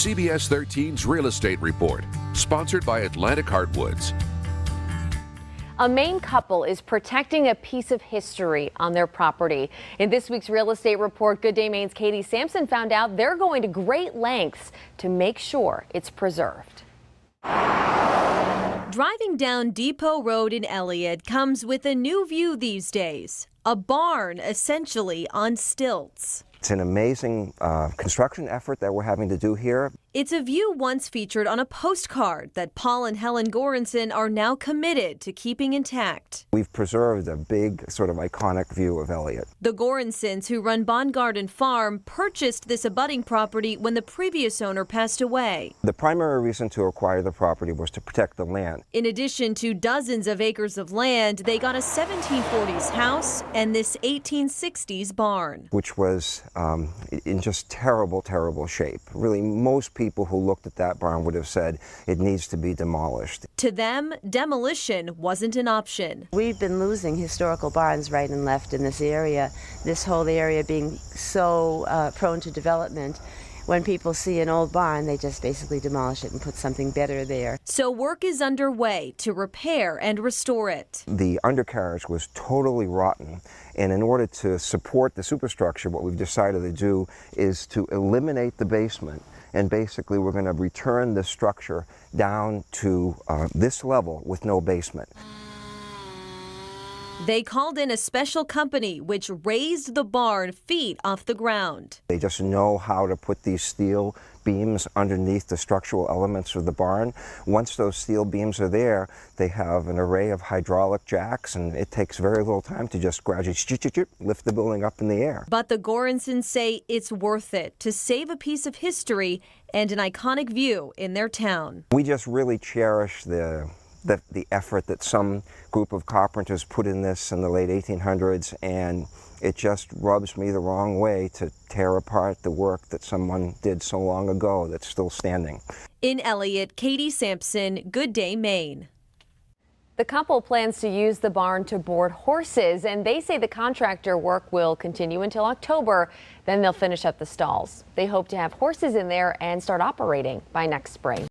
CBS 13's Real Estate Report, sponsored by Atlantic Heartwoods. A Maine couple is protecting a piece of history on their property. In this week's Real Estate Report, Good Day Maine's Katie Sampson found out they're going to great lengths to make sure it's preserved. Driving down Depot Road in Elliott comes with a new view these days. A barn essentially on stilts. It's an amazing construction effort that we're having to do here. It's a view once featured on a postcard that Paul and Helen Goranson are now committed to keeping intact. We've preserved a big, sort of iconic view of Elliott. The Goransons, who run Bond Garden Farm, purchased this abutting property when the previous owner passed away. The primary reason to acquire the property was to protect the land. In addition to dozens of acres of land, they got a 1740s house and this 1860s barn, which was in just terrible, terrible shape. Really, most people who looked at that barn would have said it needs to be demolished. To them, demolition wasn't an option. We've been losing historical barns right and left in this area, this whole area being so prone to development. When people see an old barn, they just basically demolish it and put something better there. So work is underway to repair and restore it. The undercarriage was totally rotten, and in order to support the superstructure, what we've decided to do is to eliminate the basement, and basically we're going to return the structure down to this level with no basement. They called in a special company which raised the barn feet off the ground. They just know how to put these steel beams underneath the structural elements of the barn. Once those steel beams are there, they have an array of hydraulic jacks, and it takes very little time to just gradually lift the building up in the air. But the Goransons say it's worth it to save a piece of history and an iconic view in their town. We just really cherish the effort that some group of carpenters put in this in the late 1800s, and it just rubs me the wrong way to tear apart the work that someone did so long ago that's still standing. In Elliott, Katie Sampson, Good Day, Maine. The couple plans to use the barn to board horses, and they say the contractor work will continue until October. Then they'll finish up the stalls. They hope to have horses in there and start operating by next spring.